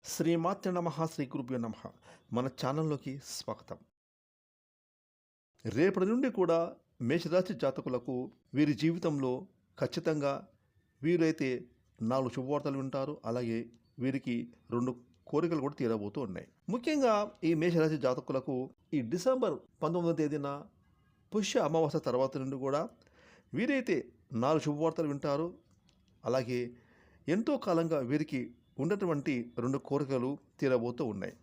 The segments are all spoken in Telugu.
శ్రీమాత్ర నమః శ్రీ గురుభ్యో నమః. మన ఛానల్లోకి స్వాగతం. రేపటి నుండి కూడా మేషరాశి జాతకులకు వీరి జీవితంలో ఖచ్చితంగా వీరైతే 4 శుభవార్తలు వింటారు. అలాగే వీరికి 2 కోరికలు కూడా తీరబోతూ ఉన్నాయి. ముఖ్యంగా ఈ మేషరాశి జాతకులకు ఈ డిసెంబర్ 19వ తేదీన పుష్య అమావాస్య తర్వాత నుండి కూడా వీరైతే 4 శుభవార్తలు వింటారు. అలాగే ఎంతో కాలంగా వీరికి ఉన్నటువంటి 2 కోరికలు తీరబోతూ ఉన్నాయి.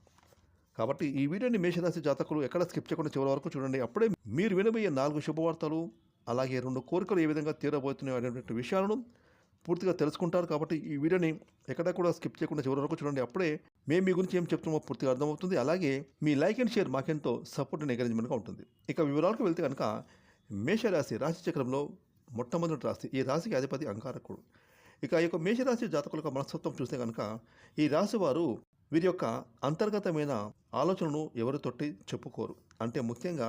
కాబట్టి ఈ వీడియోని మేషరాశి జాతకులు ఎక్కడ స్కిప్ చేయకుండా చివరి వరకు చూడండి. అప్పుడే మీరు వినబోయే 4 శుభవార్తలు అలాగే 2 కోరికలు ఏ విధంగా తీరబోతున్నాయో అనేటువంటి విషయాలను పూర్తిగా తెలుసుకుంటారు. కాబట్టి ఈ వీడియోని ఎక్కడ కూడా స్కిప్ చేయకుండా చివరి వరకు చూడండి. అప్పుడే మేము మీ గురించి ఏం చెప్తున్నామో పూర్తిగా అర్థమవుతుంది. అలాగే మీ లైక్ అండ్ షేర్ మాకెంతో సపోర్ట్ అండ్ ఎంకరేజ్మెంట్గా ఉంటుంది. ఇక వివరాలకు వెళ్తే కనుక మేషరాశి రాశి చక్రంలో మొట్టమొదటి రాశి. ఈ రాశికి అధిపతి అంగారకుడు. ఇక ఈ యొక్క మేషరాశి జాతకుల యొక్క మనస్తత్వం చూస్తే కనుక ఈ రాశి వారు వీరి యొక్క అంతర్గతమైన ఆలోచనను ఎవరితోటి చెప్పుకోరు. అంటే ముఖ్యంగా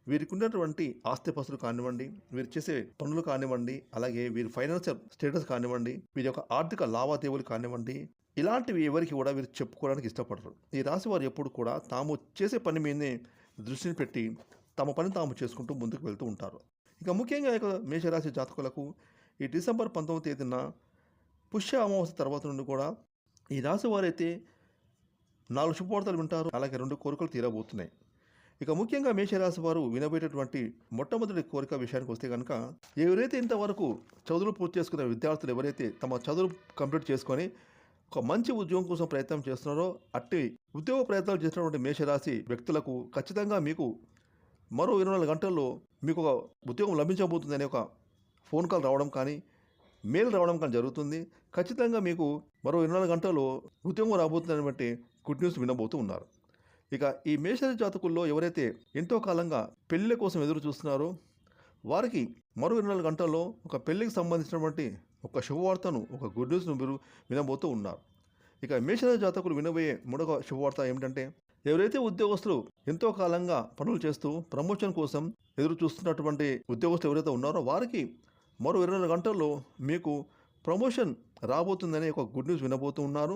వీరికి ఉన్నటువంటి ఆస్తిపాస్తులు కానివ్వండి, వీరు చేసే పనులు కానివ్వండి, అలాగే వీరి ఫైనాన్షియల్ స్టేటస్ కానివ్వండి, వీరి యొక్క ఆర్థిక లావాదేవీలు కానివ్వండి, ఇలాంటివి ఎవరికి కూడా వీరు చెప్పుకోవడానికి ఇష్టపడరు. ఈ రాశి వారు ఎప్పుడు కూడా తాము చేసే పని మీదనే దృష్టిని పెట్టి తమ పని తాము చేసుకుంటూ ముందుకు వెళ్తూ ఉంటారు. ఇక ముఖ్యంగా ఇక మేషరాశి జాతకులకు ఈ డిసెంబర్ 19వ తేదీన పుష్య అమావాస్య తర్వాత నుండి కూడా ఈ రాశి వారైతే 4 శుభవార్తలు వింటారు. అలాగే 2 కోరికలు తీరబోతున్నాయి. ఇక ముఖ్యంగా మేషరాశి వారు వినబోయేటటువంటి మొట్టమొదటి కోరిక విషయానికి వస్తే కనుక ఎవరైతే ఇంతవరకు చదువులు పూర్తి చేసుకున్న విద్యార్థులు ఎవరైతే తమ చదువులు కంప్లీట్ చేసుకొని ఒక మంచి ఉద్యోగం కోసం ప్రయత్నం చేస్తున్నారో అట్టి ఉద్యోగ ప్రయత్నాలు చేసినటువంటి మేషరాశి వ్యక్తులకు ఖచ్చితంగా మీకు మరో 24 గంటల్లో మీకు ఒక ఉద్యోగం లభించబోతుందనే ఒక ఫోన్ కాల్ రావడం కానీ మెయిల్ రావడం కానీ జరుగుతుంది. ఖచ్చితంగా మీకు మరో 24 గంటల్లో ఉద్యోగం రాబోతుందని బట్టి గుడ్ న్యూస్ వినబోతూ ఉన్నారు. ఇక ఈ మేషరాశి జాతకుల్లో ఎవరైతే ఎంతో కాలంగా పెళ్ళిళ్ళ కోసం ఎదురు చూస్తున్నారో వారికి మరో 24 గంటల్లో ఒక పెళ్ళికి సంబంధించినటువంటి ఒక శుభవార్తను, ఒక గుడ్ న్యూస్ను మీరు వినబోతూ ఉన్నారు. ఇక మేషరాశి జాతకులు వినబోయే మూడవ శుభవార్త ఏమిటంటే ఎవరైతే ఉద్యోగస్తులు ఎంతో కాలంగా పనులు చేస్తూ ప్రమోషన్ కోసం ఎదురు చూస్తున్నటువంటి ఉద్యోగస్తులు ఎవరైతే ఉన్నారో వారికి మరో 24 గంటల్లో మీకు ప్రమోషన్ రాబోతుందనే ఒక గుడ్ న్యూస్ వినబోతూ ఉన్నారు.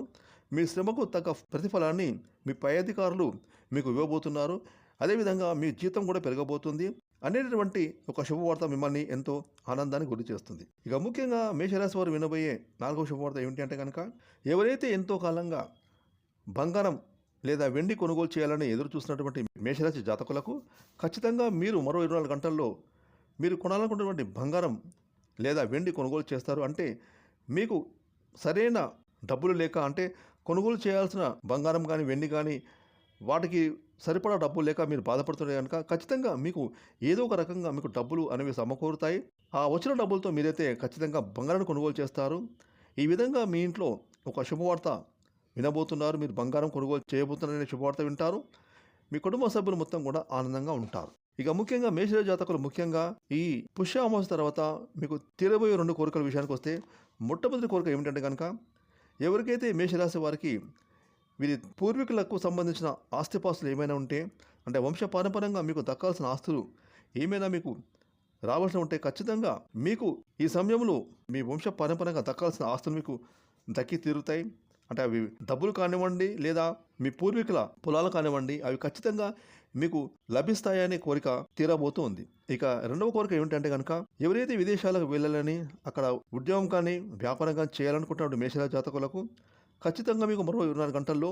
మీ శ్రమకు తగ్గ ప్రతిఫలాన్ని మీ పై అధికారులు మీకు ఇవ్వబోతున్నారు. అదేవిధంగా మీ జీతం కూడా పెరగబోతుంది అనేటటువంటి ఒక శుభవార్త మిమ్మల్ని ఎంతో ఆనందానికి గురి చేస్తుంది. ఇక ముఖ్యంగా మేషరాశి వారు వినబోయే 4వ శుభవార్త ఏమిటి అంటే కనుక ఎవరైతే ఎంతో కాలంగా బంగారం లేదా వెండి కొనుగోలు చేయాలని ఎదురు చూస్తున్నటువంటి మేషరాశి జాతకులకు ఖచ్చితంగా మీరు మరో 24 గంటల్లో మీరు కొనాలనుకున్నటువంటి బంగారం లేదా వెండి కొనుగోలు చేస్తారు. అంటే మీకు సరైన డబ్బులు లేక అంటే కొనుగోలు చేయాల్సిన బంగారం కానీ వెండి కానీ వాటికి సరిపడా డబ్బులు లేక మీరు బాధపడుతుంటే కనుక ఖచ్చితంగా మీకు ఏదో ఒక రకంగా మీకు డబ్బులు అనేవి సమకూరుతాయి. ఆ వచ్చిన డబ్బులతో మీరైతే ఖచ్చితంగా బంగారాన్ని కొనుగోలు చేస్తారు. ఈ విధంగా మీ ఇంట్లో ఒక శుభవార్త వినబోతున్నారు. మీరు బంగారం కొనుగోలు చేయబోతున్నారనే శుభవార్త వింటారు. మీ కుటుంబ సభ్యులు మొత్తం కూడా ఆనందంగా ఉంటారు. ఇక ముఖ్యంగా మేషరాశి జాతకులు ముఖ్యంగా ఈ పుష్య అమావాస్య తర్వాత మీకు తీరబోయే 2 కోరికల విషయానికి వస్తే మొట్టమొదటి కోరిక ఏమిటంటే కనుక ఎవరికైతే మేషరాశి వారికి వీరి పూర్వీకులకు సంబంధించిన ఆస్తిపాస్తులు ఏమైనా ఉంటే అంటే వంశపారంపర్యంగా మీకు దక్కాల్సిన ఆస్తులు ఏమైనా మీకు రావాల్సి ఉంటే ఖచ్చితంగా మీకు ఈ సమయంలో మీ వంశపారంపర్యంగా దక్కాల్సిన ఆస్తులు మీకు దక్కి తీరుతాయి. అంటే అవి డబ్బులు కానివ్వండి లేదా మీ పూర్వీకుల పొలాలు కానివ్వండి అవి ఖచ్చితంగా మీకు లభిస్తాయనే కోరిక తీరబోతూ ఉంది. ఇక రెండవ కోరిక ఏమిటంటే కనుక ఎవరైతే విదేశాలకు వెళ్ళాలని అక్కడ ఉద్యోగం కానీ వ్యాపారం కానీ చేయాలనుకుంటున్న మేషరాశి జాతకులకు ఖచ్చితంగా మీకు మరో 24 గంటల్లో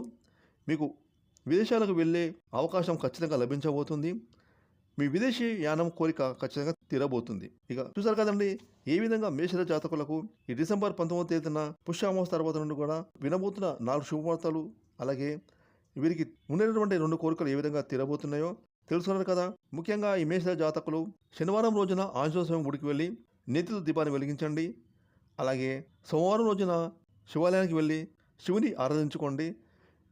మీకు విదేశాలకు వెళ్ళే అవకాశం ఖచ్చితంగా లభించబోతుంది. మీ విదేశీ యానం కోరిక ఖచ్చితంగా తీరబోతుంది. ఇక చూసారు కదండి ఏ విధంగా మేషరాశి జాతకులకు ఈ డిసెంబర్ 19వ తేదీన పుష్య అమావాస్య తర్వాత నుండి కూడా వినబోతున్న 4 శుభవార్తలు అలాగే వీరికి ఉండేటటువంటి 2 కోరికలు ఏ విధంగా తీరబోతున్నాయో తెలుసుకున్నారు కదా. ముఖ్యంగా ఈ మేషరాశి జాతకులు శనివారం రోజున ఆంజనేయ స్వామి గుడికి వెళ్ళి నేతితో దీపాన్ని వెలిగించండి. అలాగే సోమవారం రోజున శివాలయానికి వెళ్ళి శివుని ఆరాధించుకోండి.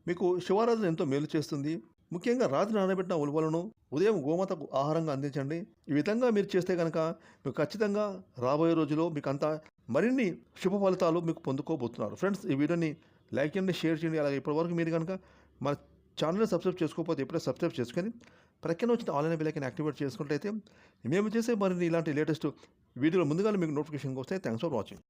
మీకు శివారాధన ఎంతో మేలు చేస్తుంది. ముఖ్యంగా రాత్రి నానబెట్టిన ఉలువలను ఉదయం గోమాతకు ఆహారంగా అందించండి. ఈ విధంగా మీరు చేస్తే కనుక మీకు ఖచ్చితంగా రాబోయే రోజుల్లో మీకు అంతా మరిన్ని శుభ ఫలితాలు మీకు పొందుకోబోతున్నారు. ఫ్రెండ్స్ ఈ వీడియోని లైక్ చేయండి, షేర్ చేయండి. అలాగే ఇప్పటివరకు మీరు కనుక మన ఛానల్ని సబ్స్క్రైబ్ చేసుకోకపోతే ఇప్పుడే సబ్స్క్రైబ్ చేసుకొని ప్రక్కన వచ్చిన ఆన్లైన్ బెల్ ఐకాన్ యాక్టివేట్ చేసుకుంటే మేము చేసే మరిన్ని ఇలాంటి లేటెస్ట్ వీడియోలు ముందుగానే మీకు నోటిఫికేషన్ వస్తాయి. Thanks for watching.